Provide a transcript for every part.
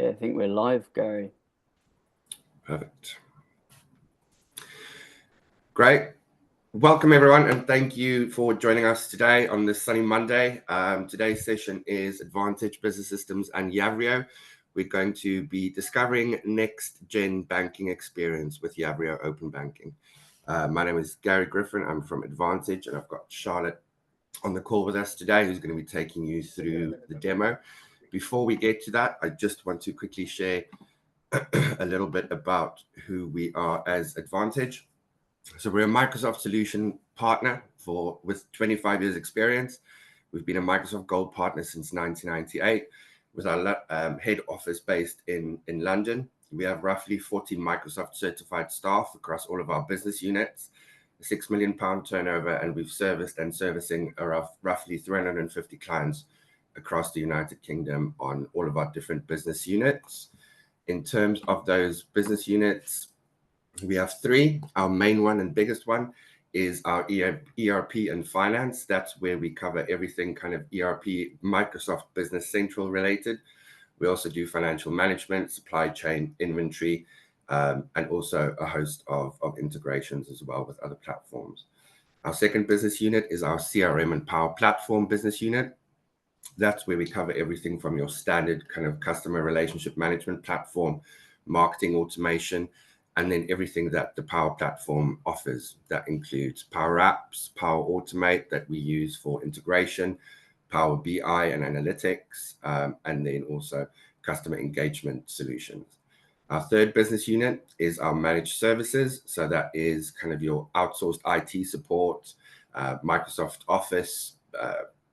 Okay, I think we're live, Gary. Perfect. Great. Welcome, everyone, and thank you for joining us today on this sunny Monday. Today's session is Advantage, Business Systems, and Yavrio. We're going to be discovering next-gen banking experience with Yavrio Open Banking. My name is Gary Griffin. I'm from Advantage, and I've got Charlotte on the call with us today, who's going to be taking you through the demo. Before we get to that, I just want to quickly share a little bit about who we are as Advantage. So we're a Microsoft solution partner with 25 years experience. We've been a Microsoft Gold partner since 1998 with our head office based in London. We have roughly 40 Microsoft certified staff across all of our business units, a £6 million turnover, and we've serviced and servicing roughly 350 clients across the United Kingdom on all of our different business units. In terms of those business units, we have three. Our main one and biggest one is our ERP and finance. That's where we cover everything kind of ERP, Microsoft Business Central related. We also do financial management, supply chain, inventory, and also a host of integrations as well with other platforms. Our second business unit is our CRM and Power Platform business unit. That's where we cover everything from your standard kind of customer relationship management platform, marketing automation, and then everything that the Power Platform offers. That includes Power Apps, Power Automate that we use for integration, Power BI and analytics, and then also customer engagement solutions. Our third business unit is our managed services. So that is kind of your outsourced IT support, Microsoft Office,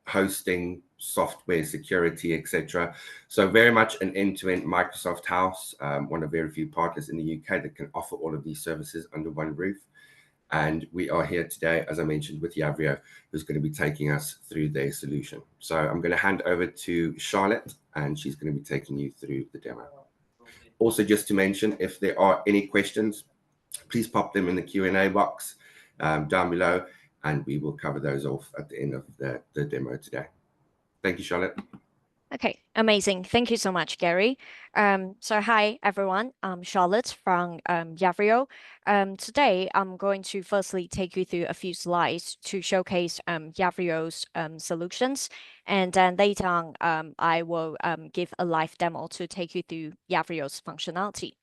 hosting, software security, etc. So very much an end-to-end Microsoft house, one of very few partners in the UK that can offer all of these services under one roof. And we are here today, as I mentioned, with Yavrio, who's going to be taking us through their solution. So I'm going to hand over to Charlotte, and she's going to be taking you through the demo. Also, just to mention, if there are any questions, please pop them in the Q&A box down below, and we will cover those off at the end of the demo today. Thank you, Charlotte. Okay, amazing. Thank you so much, Gary. So hi, everyone. I'm Charlotte from Yavrio. Today, I'm going to firstly take you through a few slides to showcase Yavrio's solutions. And then later on, I will give a live demo to take you through Yavrio's functionality.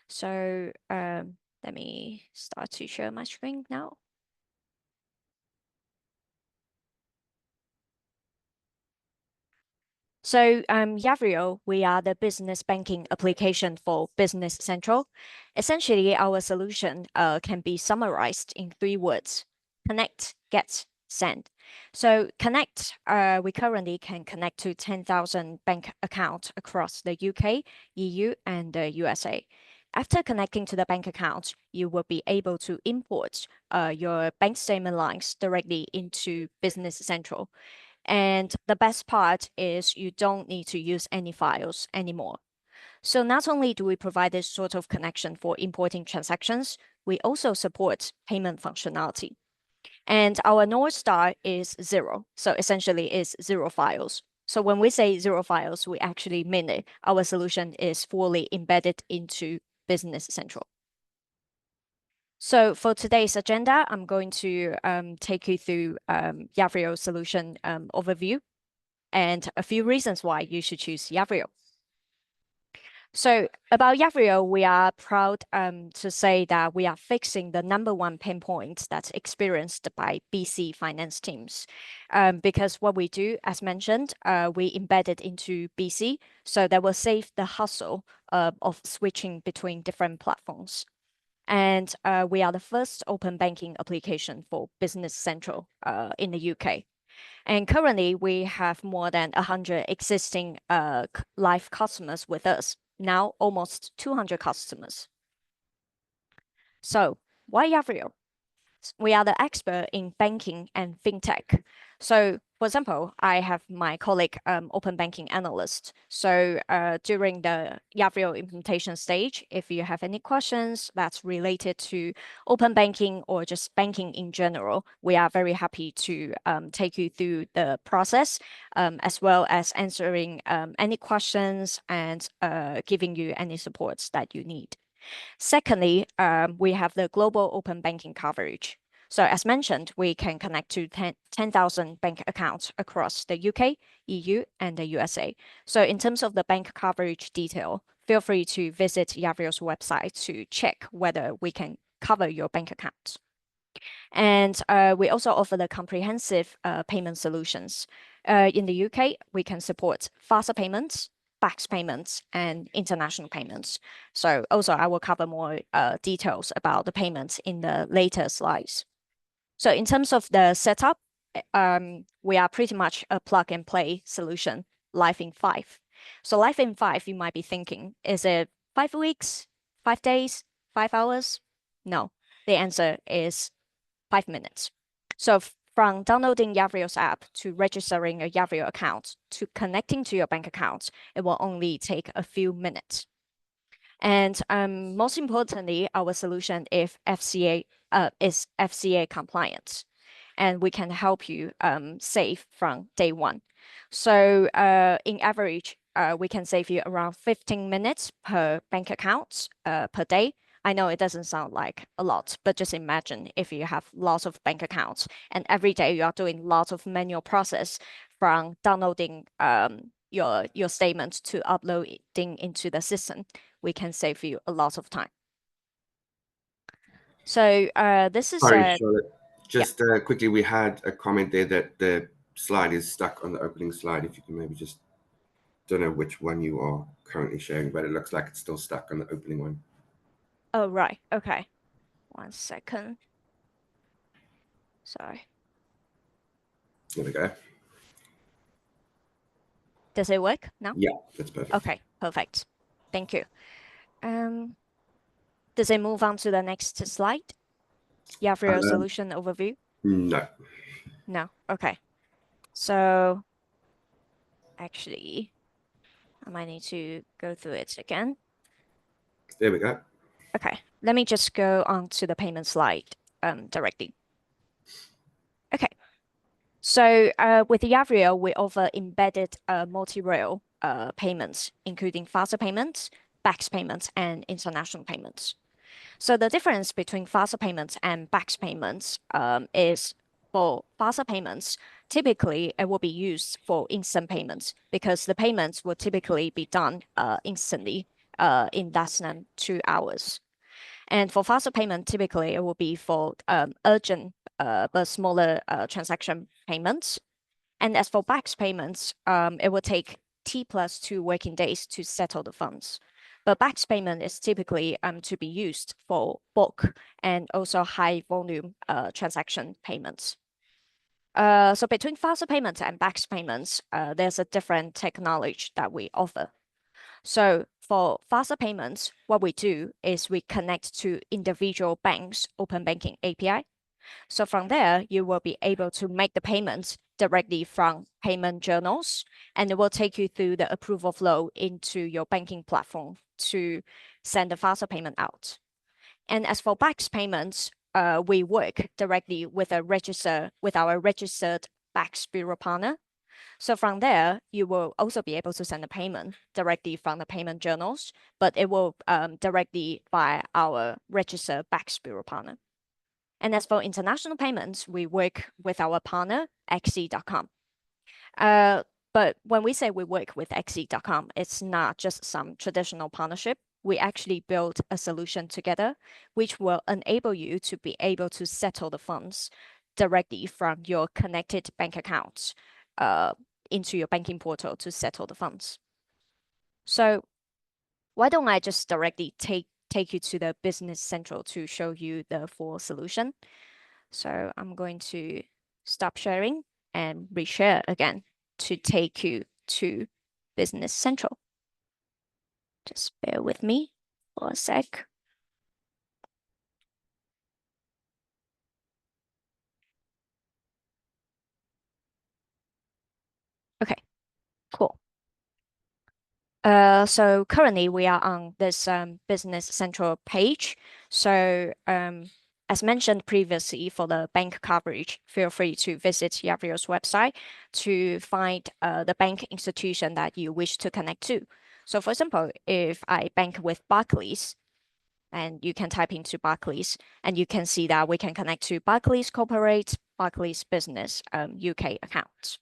So let me start to share my screen now. So Yavrio, we are the business banking application for Business Central. Essentially, our solution can be summarized in 3 words: connect, get, send. So connect, we currently can connect to 10,000 bank accounts across the UK, EU, and the USA. After connecting to the bank account, you will be able to import your bank statement lines directly into Business Central. And the best part is you don't need to use any files anymore. So not only do we provide this sort of connection for importing transactions, we also support payment functionality. And our North Star is 0. So essentially is 0 files. So when we say 0 files, we actually mean it. Our solution is fully embedded into Business Central. So for today's agenda, I'm going to take you through Yavrio's solution overview and a few reasons why you should choose Yavrio. So about Yavrio, we are proud to say that we are fixing the #1 pain point that's experienced by BC finance teams. Because what we do, as mentioned, we embed it into BC, so that will save the hustle of switching between different platforms. And we are the first open banking application for Business Central in the UK. And currently, we have more than 100 existing live customers with us, now almost 200 customers. So why Yavrio? We are the expert in banking and fintech. So, for example, I have my colleague, open banking analyst. So, during the Yavrio implementation stage, if you have any questions that's related to open banking or just banking in general, we are very happy to take you through the process, as well as answering any questions and giving you any supports that you need. Secondly, we have the global open banking coverage. So as mentioned, we can connect to 10,000 bank accounts across the UK, EU, and the USA. So in terms of the bank coverage detail, feel free to visit Yavrio's website to check whether we can cover your bank account. And we also offer the comprehensive payment solutions. In the UK, we can support faster payments, BACS payments, and international payments. So also I will cover more details about the payments in the later slides. So in terms of the setup, we are pretty much a plug and play solution, live in 5. So live in 5, you might be thinking, is it 5 weeks, 5 days, 5 hours? No, the answer is 5 minutes. So from downloading Yavrio's app to registering a Yavrio account to connecting to your bank account, it will only take a few minutes. And most importantly, our solution is FCA compliant, and we can help you save from day one. So in average, we can save you around 15 minutes per bank account per day. I know it doesn't sound like a lot, but just imagine if you have lots of bank accounts and every day you are doing lots of manual process from downloading your statement to uploading into the system, we can save you a lot of time. So this is Sorry, Charlotte. Just quickly, we had a comment there that the slide is stuck on the opening slide. If you can maybe just, don't know which one you are currently sharing, but it looks like it's still stuck on the opening one. Oh, right. Okay. 1 second. Sorry. There we go. Does it work now? Yeah, that's perfect. Okay, perfect. Thank you. Does it move on to the next slide? Yavrio solution overview? No. No. Okay. So actually, I might need to go through it again. There we go. Okay, let me just go on to the payment slide directly. Okay. So with Yavrio, we offer embedded multi-rail payments, including faster payments, BACS payments, and international payments. So the difference between faster payments and BACS payments is for faster payments, typically it will be used for instant payments because the payments will typically be done instantly in less than 2 hours. And for faster payment, typically it will be for urgent but smaller transaction payments. And as for BACS payments, it will take T+2 working days to settle the funds. But BACS payment is typically to be used for bulk and also high volume transaction payments. So between faster payments and BACS payments, there's a different technology that we offer. So for faster payments, what we do is we connect to individual banks' open banking API. So from there, you will be able to make the payments directly from payment journals, and it will take you through the approval flow into your banking platform to send the faster payment out. And as for BACS payments, we work directly with our registered BACS bureau partner. So from there, you will also be able to send a payment directly from the payment journals, but it will directly by our registered BACS bureau partner. And as for international payments, we work with our partner, xe.com. But when we say we work with xe.com, it's not just some traditional partnership. We actually build a solution together, which will enable you to be able to settle the funds directly from your connected bank accounts into your banking portal to settle the funds. So why don't I just directly take you to the Business Central to show you the full solution? So I'm going to stop sharing and reshare again to take you to Business Central. Just bear with me for a sec. So currently we are on this Business Central page. So as mentioned previously, for the bank coverage, feel free to visit Yavrio's website to find the bank institution that you wish to connect to. So for example, if I bank with Barclays, and you can type into Barclays, and you can see that we can connect to Barclays Corporate, Barclays Business UK accounts.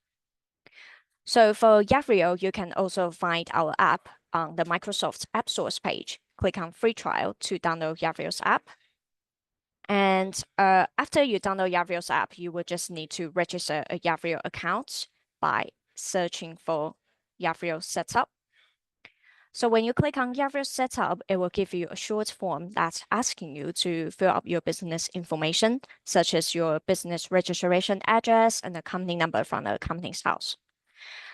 So for Yavrio, you can also find our app on the Microsoft App Stores page. Click on free trial to download Yavrio's app. And after you download Yavrio's app, you will just need to register a Yavrio account by searching for Yavrio Setup. So when you click on Yavrio Setup, it will give you a short form that's asking you to fill up your business information, such as your business registration address and the company number from the company's house.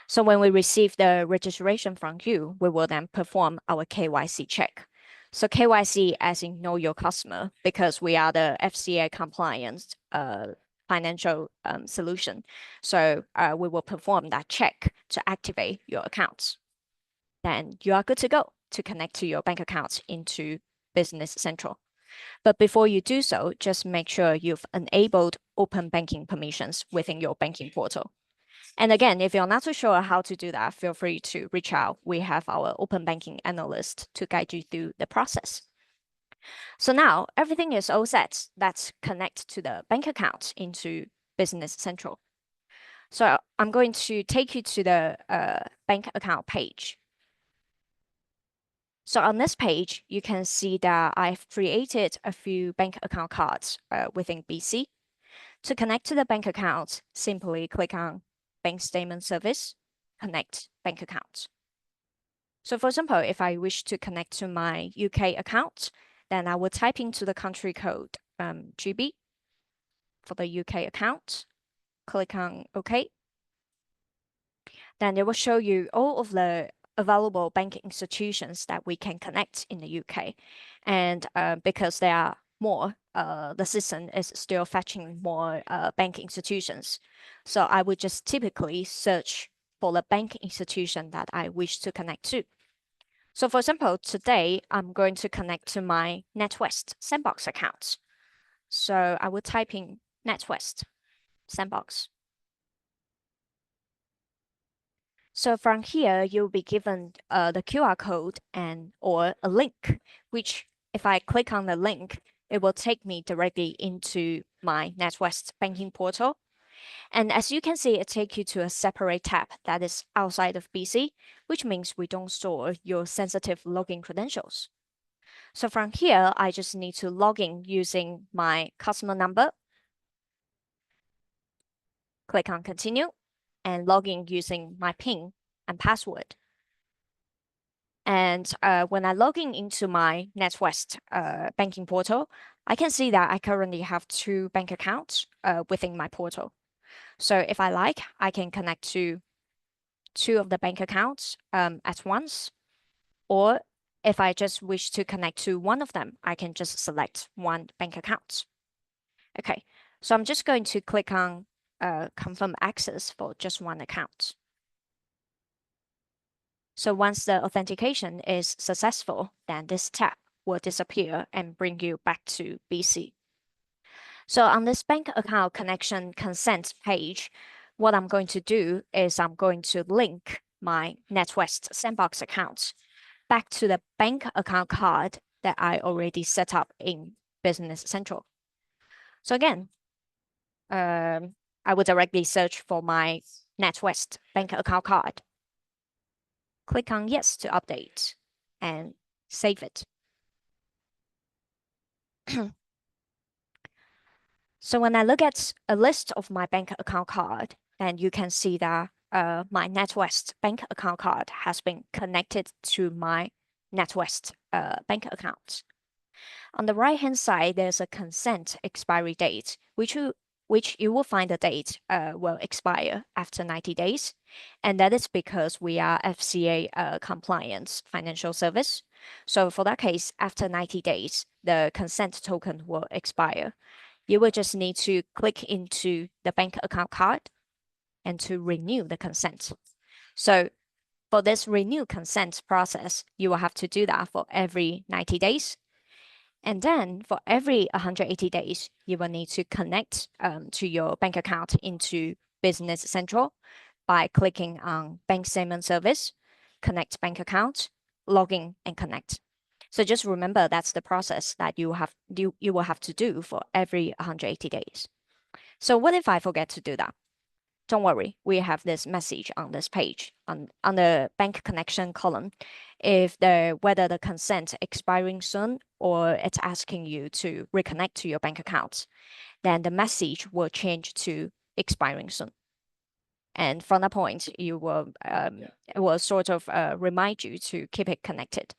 So when we receive the registration from you, we will then perform our KYC check. So KYC as in know your customer, because we are the FCA compliant financial solution. So we will perform that check to activate your accounts. Then you are good to go to connect to your bank accounts into Business Central. But before you do so, just make sure you've enabled open banking permissions within your banking portal. And again, if you're not too sure how to do that, feel free to reach out. We have our open banking analyst to guide you through the process. So now everything is all set. Let's connect to the bank account into Business Central. So I'm going to take you to the bank account page. So on this page, you can see that I've created a few bank account cards within BC. To connect to the bank account, simply click on Bank Statement Service, Connect Bank Account. So for example, if I wish to connect to my UK account, then I will type into the country code GB for the UK account, click on OK. Then it will show you all of the available bank institutions that we can connect in the UK. And because there are more, the system is still fetching more bank institutions. So I would just typically search for the bank institution that I wish to connect to. So for example, today I'm going to connect to my NatWest Sandbox account. So I will type in NatWest Sandbox. So from here, you'll be given the QR code or a link, which if I click on the link, it will take me directly into my NatWest banking portal. And as you can see, it takes you to a separate tab that is outside of BC, which means we don't store your sensitive login credentials. So from here, I just need to log in using my customer number, click on continue, and log in using my PIN and password. And when I log in into my NatWest banking portal, I can see that I currently have two bank accounts within my portal. So if I like, I can connect to two of the bank accounts at once. Or if I just wish to connect to one of them, I can just select one bank account. Okay, so I'm just going to click on confirm access for just one account. So once the authentication is successful, then this tab will disappear and bring you back to BC. So on this bank account connection consent page, what I'm going to do is I'm going to link my NatWest Sandbox account back to the bank account card that I already set up in Business Central. So again, I will directly search for my NatWest bank account card. Click on yes to update and save it. So when I look at a list of my bank account card, then you can see that my NatWest bank account card has been connected to my NatWest bank account. On the right-hand side, there's a consent expiry date, which you will find the date will expire after 90 days. And that is because we are FCA compliance financial service. So for that case, after 90 days, the consent token will expire. You will just need to click into the bank account card and to renew the consent. So For this renew consent process, you will have to do that for every 90 days. And then for every 180 days, you will need to connect to your bank account into Business Central by clicking on Bank Statement Service, Connect Bank Account, Login, and Connect. So just remember that's the process that you will have to do for every 180 days. So what if I forget to do that? Don't worry, we have this message on this page on the bank connection column. If whether the consent expiring soon or it's asking you to reconnect to your bank account, then the message will change to expiring soon. And from that point, it will sort of remind you to keep it connected.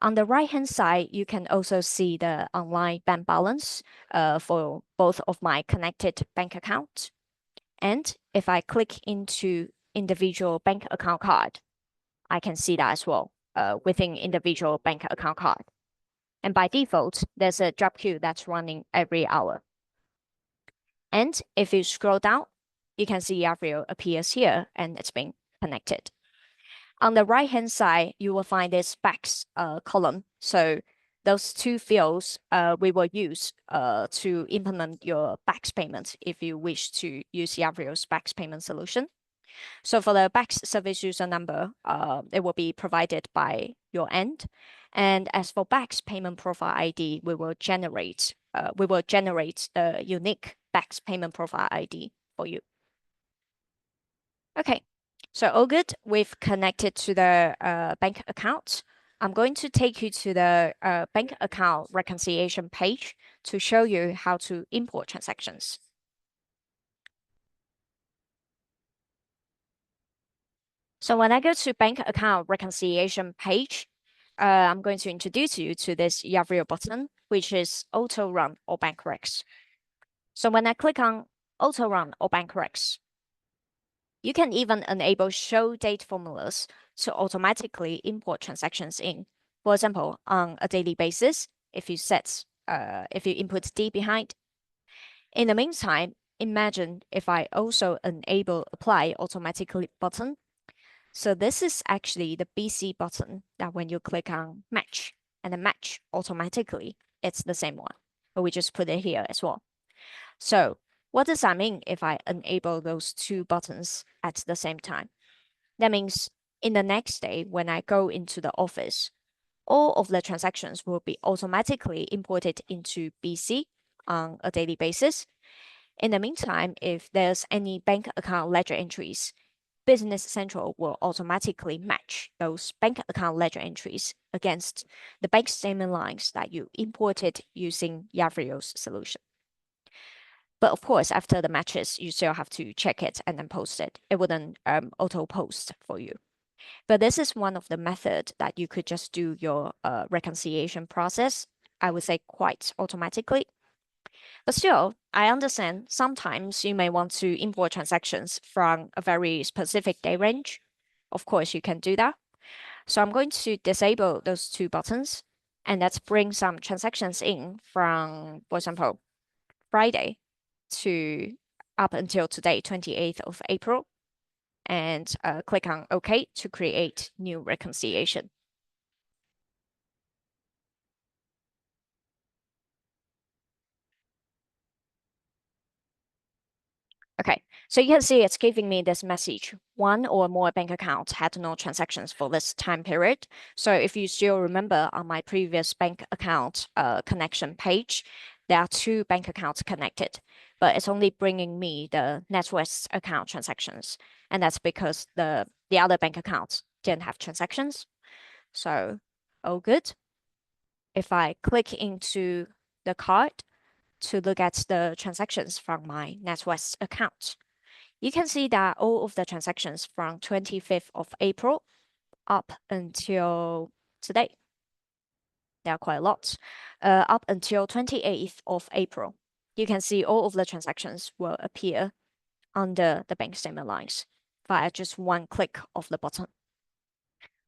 On the right-hand side, you can also see the online bank balance for both of my connected bank accounts. And if I click into individual bank account card, I can see that as well within individual bank account card. And by default, there's a job queue that's running every hour. And if you scroll down, you can see Yavrio appears here and it's been connected. On the right-hand side, you will find this BACS column. So those two fields we will use to implement your BACS payment if you wish to use Yavrio's BACS payment solution. So for the BACS service user number, it will be provided by your end. And as for BACS payment profile ID, we will generate the unique BACS payment profile ID for you. Okay, so all good. We've connected to the bank account. I'm going to take you to the bank account reconciliation page to show you how to import transactions. So when I go to bank account reconciliation page, I'm going to introduce you to this Yavrio button, which is Auto Run or Bank Recs. So when I click on Auto Run or Bank Recs, you can even enable show date formulas to automatically import transactions in. For example, on a daily basis, if you input D behind. In the meantime, imagine if I also enable apply automatically button. So this is actually the BC button that when you click on match and then match automatically, it's the same one, but we just put it here as well. So what does that mean if I enable those two buttons at the same time? That means in the next day, when I go into the office, all of the transactions will be automatically imported into BC on a daily basis. In the meantime, if there's any bank account ledger entries, Business Central will automatically match those bank account ledger entries against the bank statement lines that you imported using Yavrio's solution. But of course, after the matches, you still have to check it and then post it. It wouldn't auto post for you. But this is one of the methods that you could just do your reconciliation process, I would say quite automatically. But still, I understand sometimes you may want to import transactions from a very specific day range. Of course, you can do that. So I'm going to disable those two buttons and let's bring some transactions in from, for example, Friday to up until today, 28th of April, and click on OK to create new reconciliation. Okay, so you can see it's giving me this message. One or more bank accounts had no transactions for this time period. So if you still remember on my previous bank account connection page, there are two bank accounts connected, but it's only bringing me the NatWest account transactions. And that's because the other bank accounts didn't have transactions. So all good. If I click into the card to look at the transactions from my NatWest account, you can see that all of the transactions from 25th of April up until today, there are quite a lot, up until 28th of April, you can see all of the transactions will appear under the bank statement lines via just one click of the button.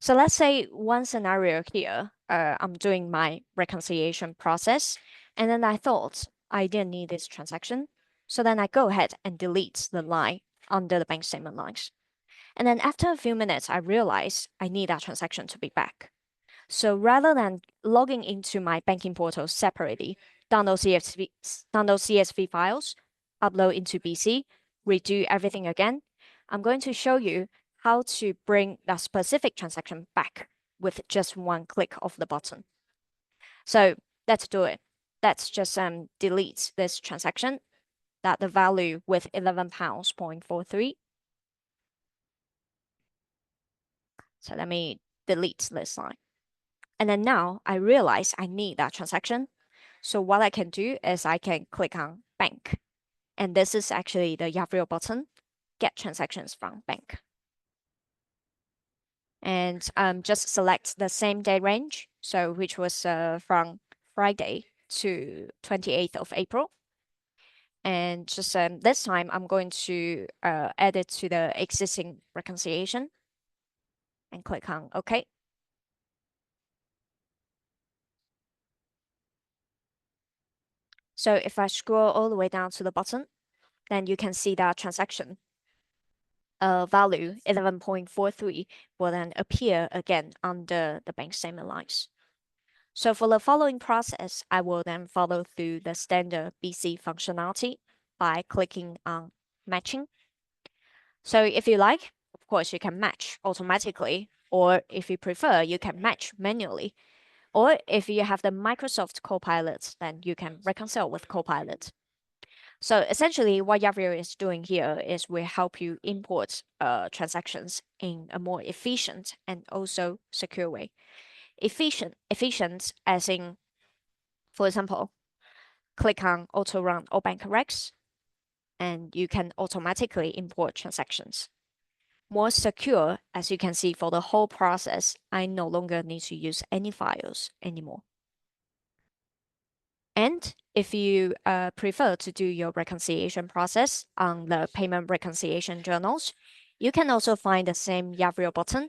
So let's say one scenario here, I'm doing my reconciliation process, and then I thought I didn't need this transaction. So then I go ahead and delete the line under the bank statement lines. And then after a few minutes, I realized I need that transaction to be back. So rather than logging into my banking portal separately, download CSV files, upload into BC, redo everything again, I'm going to show you how to bring that specific transaction back with just one click of the button. So let's do it. Let's just delete this transaction, that the value with £11.43. So let me delete this line. And then now I realize I need that transaction. So what I can do is I can click on bank. And this is actually the Yavrio button, get transactions from bank. And just select the same day range, so which was from Friday to 28th of April. And just this time, I'm going to add it to the existing reconciliation and click on OK. So if I scroll all the way down to the bottom, then you can see that transaction value 11.43 will then appear again under the bank statement lines. So for the following process, I will then follow through the standard BC functionality by clicking on matching. So if you like, of course, you can match automatically, or if you prefer, you can match manually. Or if you have the Microsoft Copilot, then you can reconcile with Copilot. So essentially what Yavrio is doing here is we help you import transactions in a more efficient and also secure way. Efficient as in, for example, click on auto run all bank recs and you can automatically import transactions. More secure, as you can see, for the whole process, I no longer need to use any files anymore. And if you prefer to do your reconciliation process on the payment reconciliation journals, you can also find the same Yavrio button.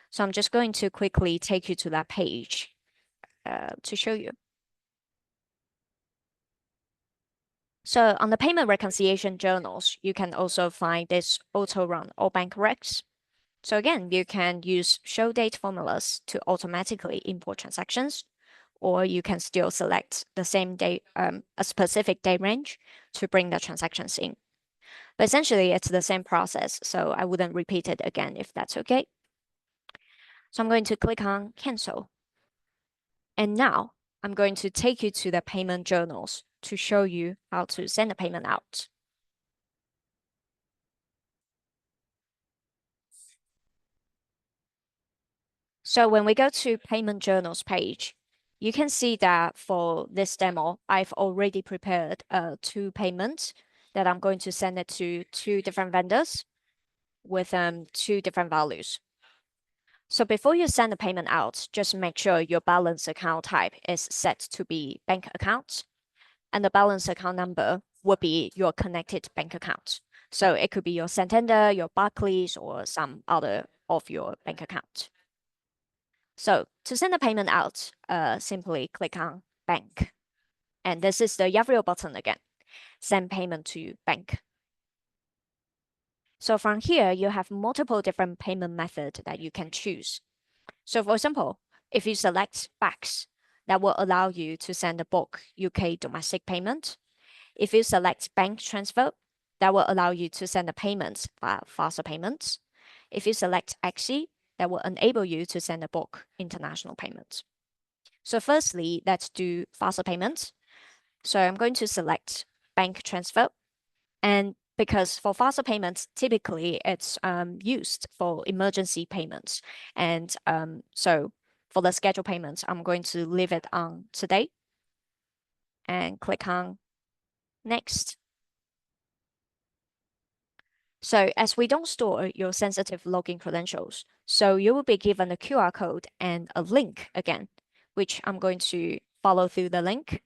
So I'm just going to quickly take you to that page to show you. So on the payment reconciliation journals, you can also find this auto run all bank recs. So again, you can use show date formulas to automatically import transactions, or you can still select the same day, a specific day range to bring the transactions in. But essentially, it's the same process, so I wouldn't repeat it again if that's okay. So I'm going to click on cancel. And now I'm going to take you to the payment journals to show you how to send a payment out. So when we go to payment journals page, you can see that for this demo, I've already prepared two payments that I'm going to send it to two different vendors with two different values. So before you send the payment out, just make sure your balance account type is set to be bank account, and the balance account number will be your connected bank account. So it could be your Santander, your Barclays, or some other of your bank account. So to send the payment out, simply click on bank. And this is the Yavrio button again, send payment to bank. So from here, you have multiple different payment methods that you can choose. So for example, if you select BACS, that will allow you to send a bulk UK domestic payment. If you select bank transfer, that will allow you to send the payments via faster payments. If you select XE, that will enable you to send a bulk international payments. So firstly, let's do faster payments. So I'm going to select bank transfer. And because for faster payments, typically it's used for emergency payments. And so for the scheduled payments, I'm going to leave it on today and click on next. So as we don't store your sensitive login credentials, so you will be given a QR code and a link again, which I'm going to follow through the link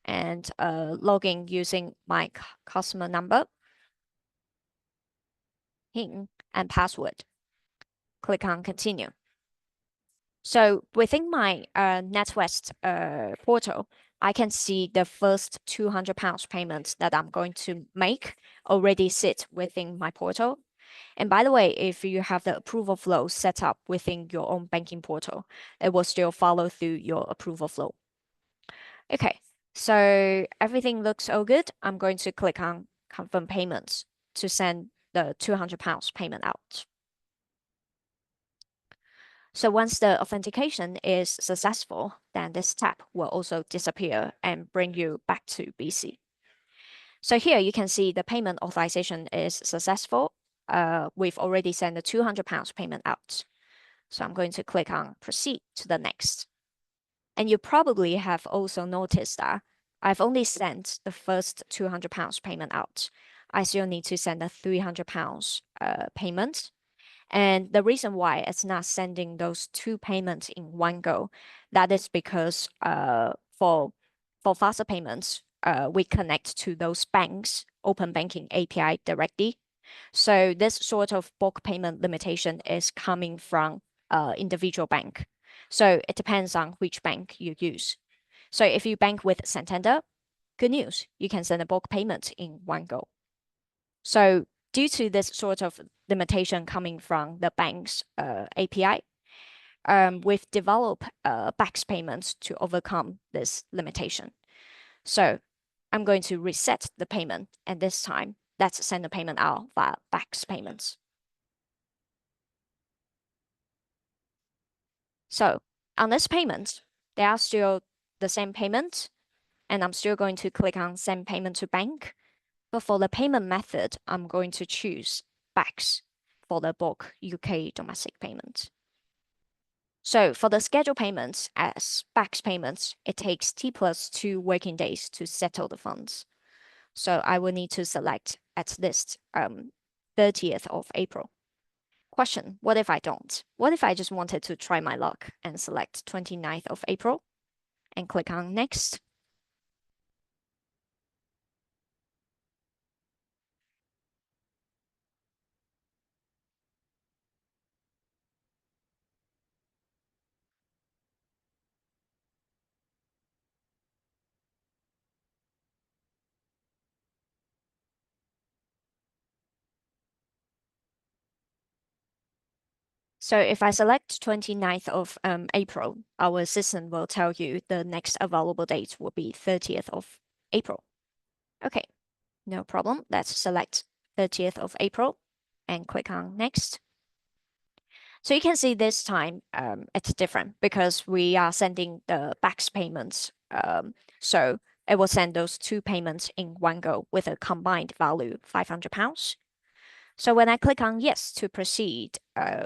and log in using my customer number, PIN, and password. Click on continue. So within my NatWest portal, I can see the first £200 payments that I'm going to make already sit within my portal. And by the way, if you have the approval flow set up within your own banking portal, it will still follow through your approval flow. Okay, so everything looks all good. I'm going to click on confirm payments to send the £200 payment out. So once the authentication is successful, then this tab will also disappear and bring you back to BC. So here you can see the payment authorization is successful. We've already sent the £200 payment out. So I'm going to click on proceed to the next. And you probably have also noticed that I've only sent the first £200 payment out. I still need to send a £300 payment. And the reason why it's not sending those two payments in one go, that is because for faster payments, we connect to those banks, open banking API directly. So this sort of bulk payment limitation is coming from individual bank. So it depends on which bank you use. So if you bank with Santander, good news, you can send a bulk payment in one go. So due to this sort of limitation coming from the bank's API, we've developed BACS payments to overcome this limitation. So I'm going to reset the payment, and this time, let's send the payment out via BACS payments. So on this payment, they are still the same payment, and I'm still going to click on send payment to bank. But for the payment method, I'm going to choose BACS for the bulk UK domestic payment. So for the scheduled payments as BACS payments, it takes T+2 working days to settle the funds. So I will need to select at least 30th of April. Question, what if I don't? What if I just wanted to try my luck and select 29th of April and click on next? So if I select 29th of April, our assistant will tell you the next available date will be 30th of April. Okay, no problem. Let's select 30th of April and click on next. So you can see this time it's different because we are sending the BACS payments. So it will send those two payments in one go with a combined value £500. So when I click on yes to proceed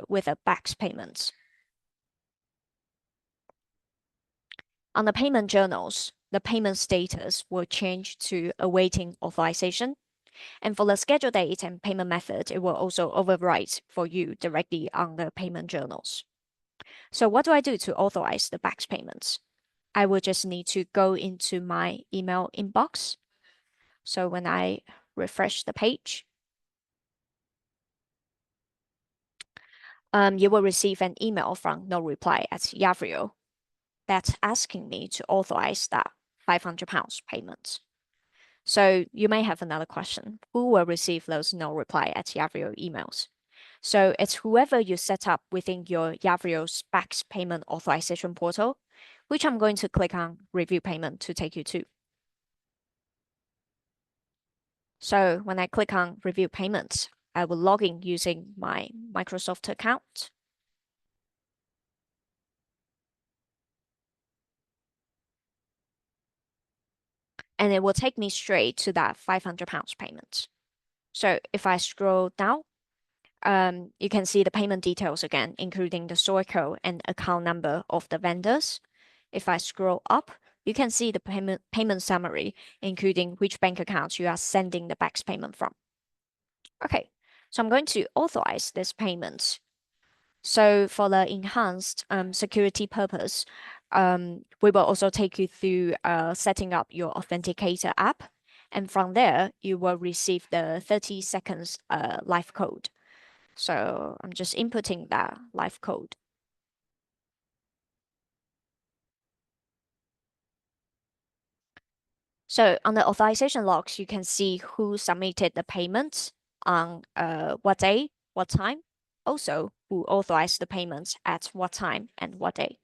with a BACS payments, on the payment journals, the payment status will change to awaiting authorization. And for the schedule date and payment method, it will also overwrite for you directly on the payment journals. So what do I do to authorize the BACS payments? I will just need to go into my email inbox. So when I refresh the page, you will receive an email from no reply at Yavrio that's asking me to authorize that £500 payment. So you may have another question. Who will receive those no reply at Yavrio emails? So it's whoever you set up within your Yavrio's BACS payment authorization portal, which I'm going to click on review payment to take you to. So when I click on review payments, I will log in using my Microsoft account. And it will take me straight to that £500 payment. So if I scroll down, you can see the payment details again, including the sort code and account number of the vendors. If I scroll up, you can see the payment summary, including which bank accounts you are sending the BACS payment from. Okay, so I'm going to authorize this payment. So for the enhanced security purpose, we will also take you through setting up your authenticator app. And from there, you will receive the 30 seconds live code. So I'm just inputting that live code. So on the authorization logs, you can see who submitted the payment on what day what time, also who authorized the payments at what time and what day.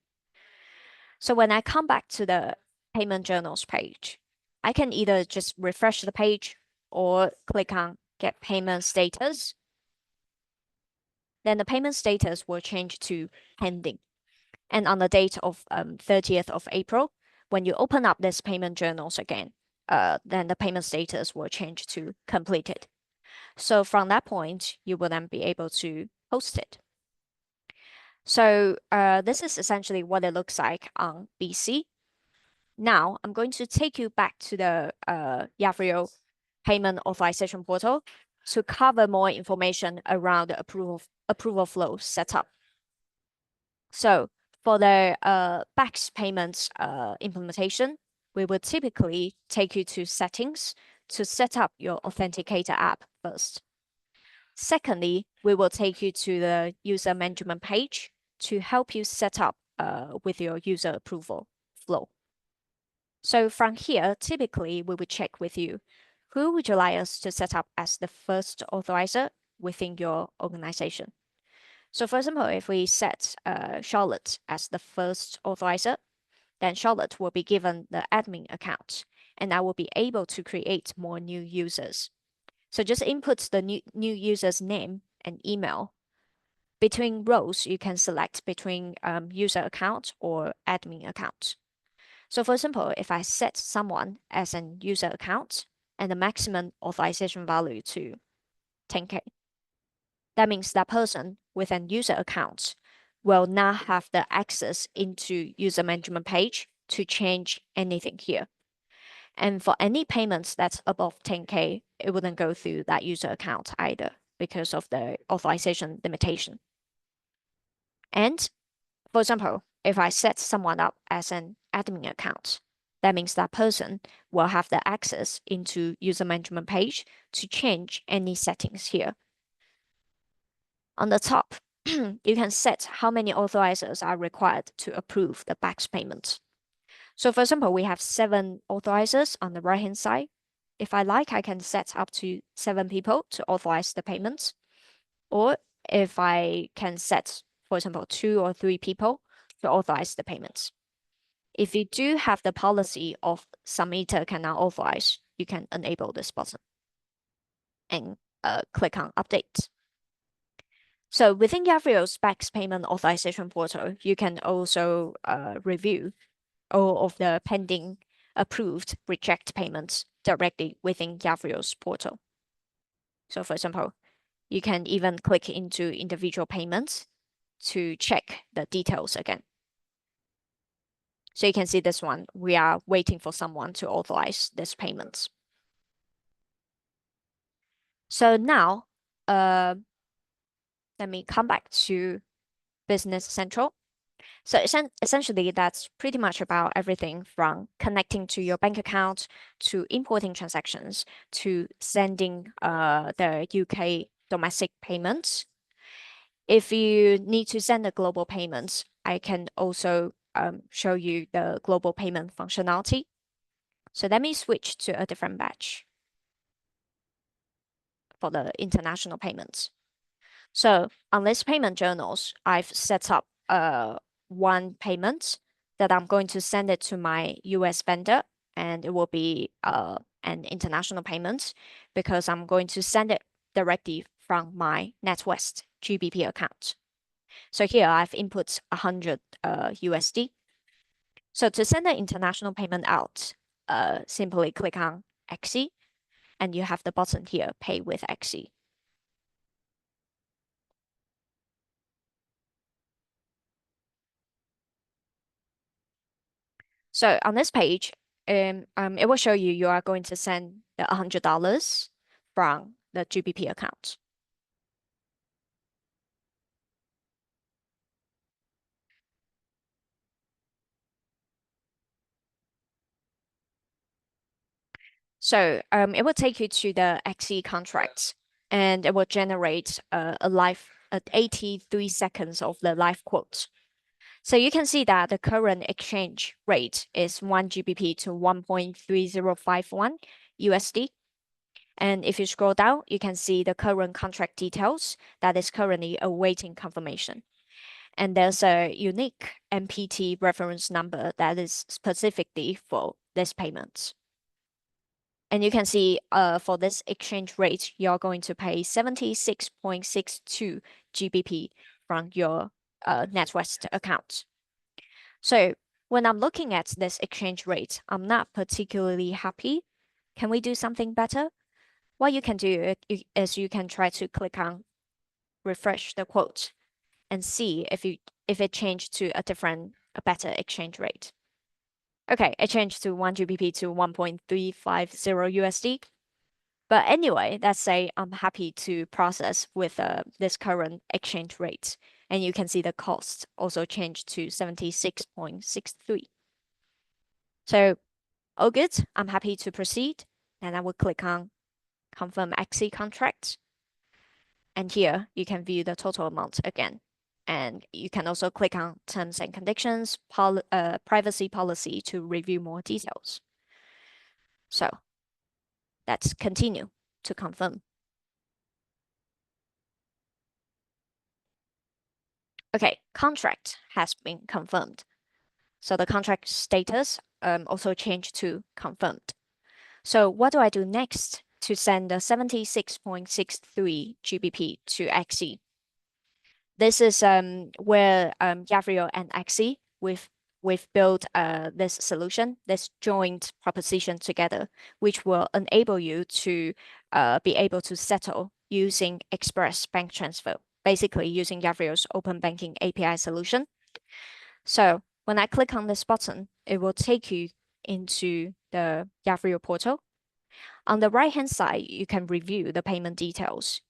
So when I come back to the payment journals page, I can either just refresh the page or click on Get Payment Status. Then the payment status will change to pending. And on the date of 30th of April, when you open up this payment journals again, then the payment status will change to completed. So from that point, you will then be able to post it. So this is essentially what it looks like on BC. Now I'm going to take you back to the Yavrio payment authorization portal to cover more information around the approval flow setup. So for the BACS payments implementation, we would typically take you to settings to set up your authenticator app first. Secondly, we will take you to the user management page to help you set up with your user approval flow. So from here, typically we would check with you, who would you like us to set up as the first authorizer within your organization? So for example, if we set Charlotte as the first authorizer, then Charlotte will be given the admin account, and I will be able to create more new users. So just input the new user's name and email. Between roles, you can select between user account or admin account. So for example, if I set someone as an user account and the maximum authorization value to 10K, that means that person with an user account will not have the access into user management page to change anything here. And for any payments that's above 10K, it wouldn't go through that user account either because of the authorization limitation. And for example, if I set someone up as an admin account, that means that person will have the access into user management page to change any settings here. On the top, you can set how many authorizers are required to approve the BACS payment. So for example, we have 7 authorizers on the right-hand side. If I like, I can set up to 7 people to authorize the payments. Or if I can set, for example, 2 or 3 people to authorize the payments. If you do have the policy of submitter cannot authorize, you can enable this button and click on update. So within Yavrio's BACS payment authorization portal, you can also review all of the pending, approved, reject payments directly within Yavrio's portal. So for example, you can even click into individual payments to check the details again. So you can see this one, we are waiting for someone to authorize this payments. So now, let me come back to Business Central. So essentially, that's pretty much about everything from connecting to your bank account, to importing transactions, to sending the UK domestic payments. If you need to send the global payments, I can also show you the global payment functionality. So let me switch to a different batch for the international payments. So on this payment journals, I've set up one payment that I'm going to send it to my US vendor, and it will be an international payment because I'm going to send it directly from my NatWest GBP account. So here I've input 100 USD. So to send the international payment out, simply click on XE, and you have the button here, Pay with XE. So on this page, it will show you are going to send the $100 from the GBP account. So it will take you to the XE contract, and it will generate a live 83 seconds of the live quote. So you can see that the current exchange rate is 1 GBP to 1.3051 USD. And if you scroll down, you can see the current contract details that is currently awaiting confirmation. And there's a unique MPT reference number that is specifically for this payment. And you can see for this exchange rate, you're going to pay 76.62 GBP from your NatWest account. So when I'm looking at this exchange rate, I'm not particularly happy. Can we do something better? What you can do is you can try to click on refresh the quote and see if it changed to a better exchange rate. Okay, it changed to 1 GBP to 1.350 USD. But anyway, let's say I'm happy to process with this current exchange rate. And you can see the cost also changed to 76.63. So all good, I'm happy to proceed. And I will click on confirm XE contract. And here you can view the total amount again. And you can also click on terms and conditions, privacy policy to review more details. So let's continue to confirm. Okay, contract has been confirmed. So the contract status also changed to confirmed. So what do I do next to send the 76.63 GBP to XE? This is where Yavrio and XE we've built this solution, this joint proposition together, which will enable you to be able to settle using express bank transfer, basically using Yavrio's open banking API solution. So when I click on this button, it will take you into the Yavrio portal. On the right-hand side, you can review the payment details.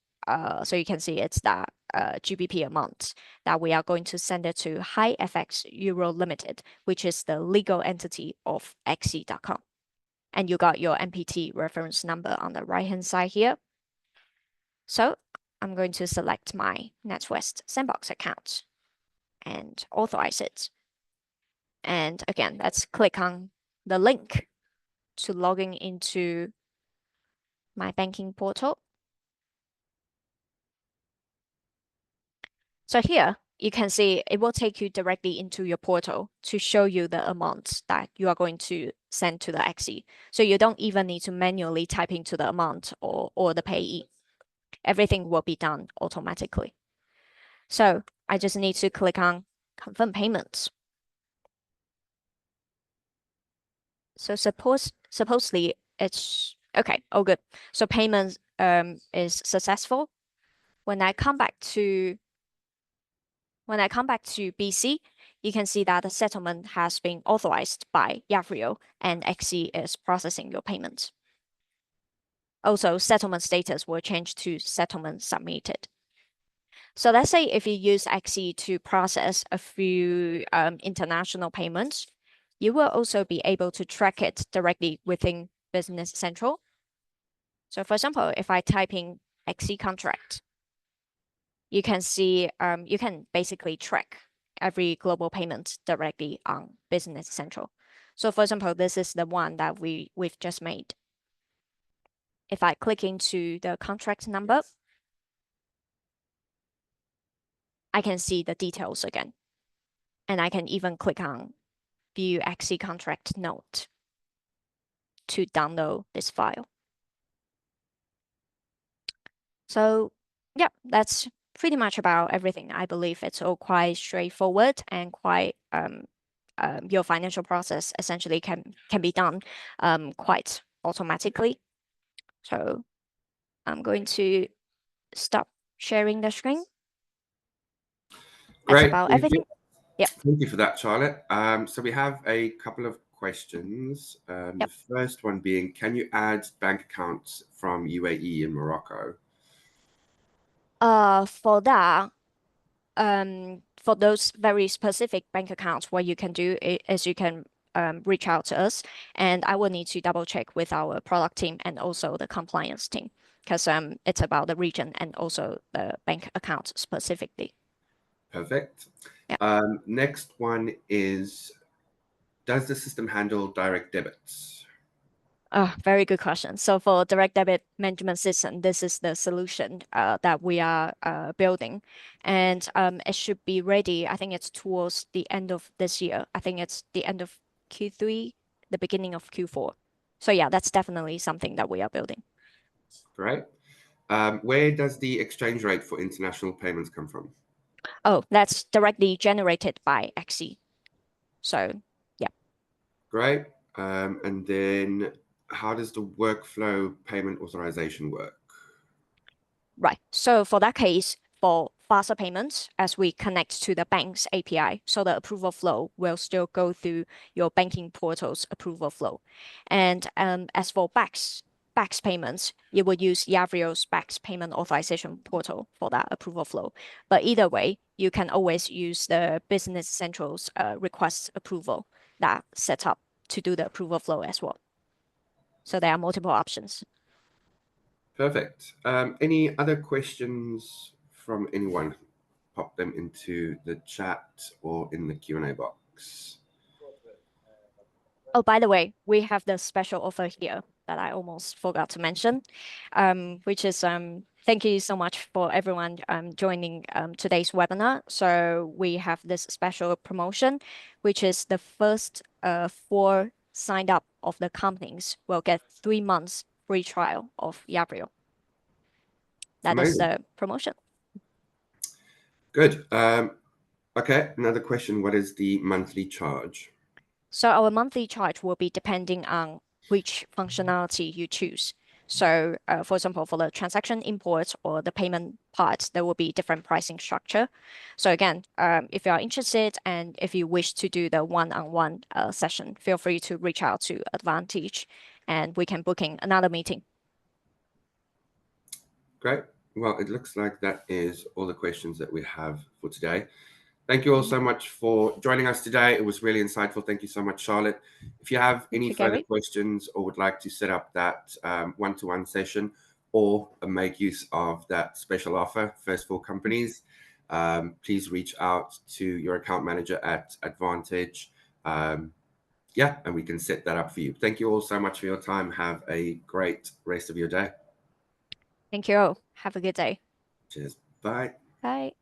So you can see it's that GBP amount that we are going to send it to HiFX Euro Limited, which is the legal entity of xe.com. And you got your MPT reference number on the right-hand side here. So I'm going to select my NatWest Sandbox account and authorize it. And again, let's click on the link to logging into my banking portal. So here you can see it will take you directly into your portal to show you the amount that you are going to send to the XE. So you don't even need to manually type into the amount or the payee. Everything will be done automatically. So I just need to click on confirm payments. So supposedly it's okay. Oh, good. So payment is successful. When I come back to BC, you can see that the settlement has been authorized by Yavrio and XE is processing your payment. Also, settlement status will change to settlement submitted. So let's say if you use XE to process a few international payments, you will also be able to track it directly within Business Central. So for example, if I type in XE contract, you can see, you can basically track every global payment directly on Business Central. So for example, this is the one that we've just made. If I click into the contract number, I can see the details again. And I can even click on view XE contract note to download this file. So yeah, that's pretty much about everything. I believe it's all quite straightforward and quite your financial process essentially can be done quite automatically. So I'm going to stop sharing the screen. That's Great. about everything. Yeah. Thank you for that, Charlotte. So we have a couple of questions. The first one being, can you add bank accounts from UAE and Morocco? For that, for those very specific bank accounts, what you can do is you can reach out to us, and I will need to double check with our product team and also the compliance team because it's about the region and also the bank account specifically. Perfect. Yeah. Next one is, does the system handle direct debits? Very good question. So for direct debit management system, this is the solution that we are building, and it should be ready. I think it's towards the end of this year. I think it's the end of Q3, the beginning of Q4. So yeah, that's definitely something that we are building. Great. Where does the exchange rate for international payments come from? Oh, that's directly generated by XE. So yeah. Great. And then how does the workflow payment authorization work? Right. So for that case, for faster payments, as we connect to the bank's API, so the approval flow will still go through your banking portal's approval flow. And as for BACS payments, you will use Yavrio's BACS payment authorization portal for that approval flow. But either way, you can always use the Business Central's request approval that set up to do the approval flow as well. So there are multiple options. Perfect. Any other questions from anyone? Pop them into the chat or in the Q&A box. Oh, by the way, we have the special offer here that I almost forgot to mention, which is thank you so much for everyone joining today's webinar. So we have this special promotion, which is the first 4 signed up of the companies will get 3 months free trial of Yavrio. That is Amazing. the promotion. Good. Okay, another question. What is the monthly charge? So our monthly charge will be depending on which functionality you choose. So for example, for the transaction imports or the payment parts, there will be different pricing structure. So again, if you are interested and if you wish to do the one-on-one session, feel free to reach out to Advantage and we can book in another meeting. Great. Well, it looks like that is all the questions that we have for today. Thank you all so much for joining us today. It was really insightful. Thank you so much, Charlotte. If you have any further questions or would like to set up that one-to-one session or make use of that special offer, first 4 companies, please reach out to your account manager at Advantage. Yeah, and we can set that up for you. Thank you all so much for your time. Have a great rest of your day. Thank you all. Have a good day. Cheers. Bye. Bye.